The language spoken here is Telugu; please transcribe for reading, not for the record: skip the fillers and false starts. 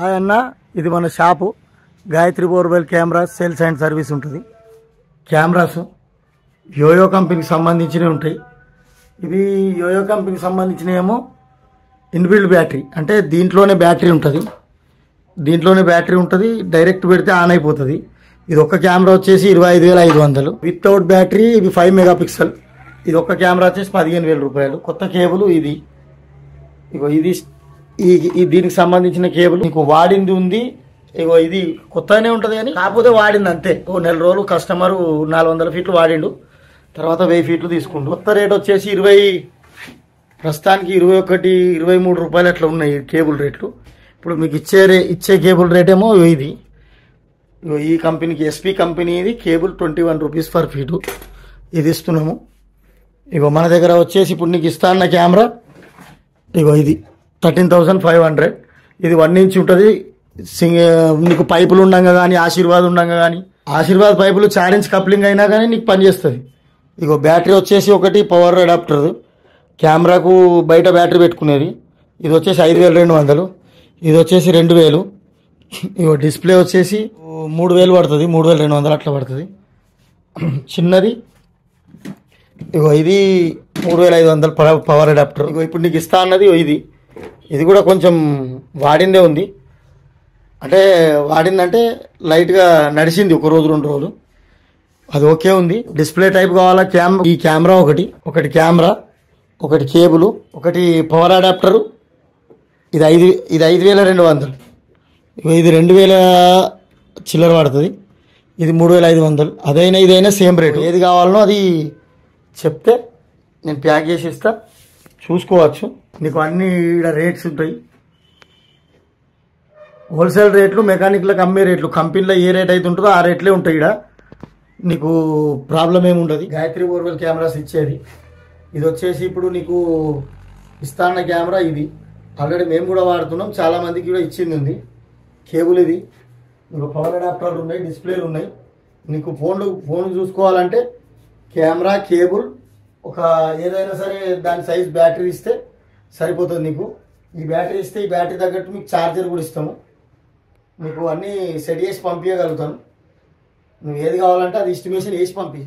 హాయ్ అన్న, ఇది మన shop Gayatri borewell cameras sales and service ఉంటుంది. కెమెరాస్ యోయో కంపెనీకి సంబంధించినవి ఉంటాయి. ఇది యోయో కంపెనీకి సంబంధించినవేమో ఇన్బిల్డ్ బ్యాటరీ, అంటే దీంట్లోనే బ్యాటరీ ఉంటుంది. డైరెక్ట్ పెడితే ఆన్ అయిపోతుంది. ఇది ఒక్క కెమెరా వచ్చేసి 25,500. వితౌట్ బ్యాటరీ ఇది 5 మెగాపిక్సెల్. ఇది ఒక్క కెమెరా వచ్చేసి 15,000 రూపాయలు. కొత్త కేబుల్ ఇది. ఇగో ఇది దీనికి సంబంధించిన కేబుల్ మీకు వాడింది ఉంది. ఇగో ఇది కొత్తగానే ఉంటుంది కానీ కాకపోతే వాడింది అంతే. ఓ నెల రోజులు కస్టమరు 400 ఫీట్లు వాడిండు, తర్వాత 1000 ఫీట్లు తీసుకుండు. కొత్త రేట్ వచ్చేసి ప్రస్తుతానికి 21, 23 రూపాయలు అట్లా ఉన్నాయి కేబుల్ రేట్లు. ఇప్పుడు మీకు ఇచ్చే కేబుల్ రేట్ ఏమో ఇది. ఈ కంపెనీకి ఎస్పీ కంపెనీ ఇది కేబుల్ 21 రూపీస్ పర్ ఫీటు ఇది ఇస్తున్నాము. ఇగో మన దగ్గర వచ్చేసి ఇప్పుడు నీకు ఇస్తా అన్న కెమెరా ఇగో ఇది 13,500. ఇది 1 ఇంచ్ ఉంటుంది. నీకు పైపులు ఉండగా కానీ ఆశీర్వాద్ పైపులు 4 ఇంచ్ కప్లింగ్ అయినా కానీ నీకు పనిచేస్తుంది. ఇగో బ్యాటరీ వచ్చేసి ఒకటి పవర్ అడాప్టర్, కెమెరాకు బయట బ్యాటరీ పెట్టుకునేది. ఇది వచ్చేసి 5,200. ఇది వచ్చేసి 2,000. ఇగో డిస్ప్లే వచ్చేసి 3,000 పడుతుంది, 3,200 అట్లా పడుతుంది. చిన్నది ఇగో ఇది 3,500 పవర్ అడాప్టర్. ఇగో ఇప్పుడు నీకు ఇస్తా అన్నది ఇది కూడా కొంచెం వాడిందే ఉంది. అంటే వాడిందంటే లైట్గా నడిచింది 1 రోజు 2 రోజులు, అది ఓకే ఉంది. డిస్ప్లే టైప్ కావాలా ఈ కెమెరా ఒకటి కెమెరా, ఒకటి కేబుల్, ఒకటి పవర్ అడాప్టరు. ఇది 5,200. ఇది 2,000 చిల్లర పడుతుంది. ఇది 3,500. అదైనా ఇదైనా సేమ్ రేటు. ఏది కావాలనో అది చెప్తే నేను ప్యాక్ చేసి ఇస్తా, చూసుకోవచ్చు. నీకు అన్ని ఇక్కడ రేట్స్ ఉంటాయి. హోల్సేల్ రేట్లు, మెకానిక్లకు అమ్మే రేట్లు, కంపెనీలో ఏ రేట్ అయితే ఉంటుందో ఆ రేట్లే ఉంటాయి. ఇక్కడ నీకు ప్రాబ్లం ఏమి ఉండదు. గాయత్రి బోర్వెల్ కెమెరాస్ ఇచ్చేది ఇది వచ్చేసి ఇప్పుడు నీకు ఇస్తా అన్న కెమెరా ఇది. ఆల్రెడీ మేము కూడా వాడుతున్నాం, చాలా మందికి కూడా ఇచ్చింది ఉంది. కేబుల్ ఇది. నీకు పవర్ అడాప్టర్లు ఉన్నాయి, డిస్ప్లేలు ఉన్నాయి. నీకు ఫోన్ చూసుకోవాలంటే కెమెరా, కేబుల్, ఒక ఏదైనా సరే దాని సైజ్ బ్యాటరీ ఇస్తే సరిపోతుంది. నీకు ఈ బ్యాటరీ ఇస్తే ఈ బ్యాటరీ తగ్గట్టు మీకు ఛార్జర్ కూడా ఇస్తాము. మీకు అన్నీ సెట్ చేసి పంపించగలుగుతాను. నువ్వు ఏది కావాలంటే అది ఎస్టిమేషన్ వేసి పంపి.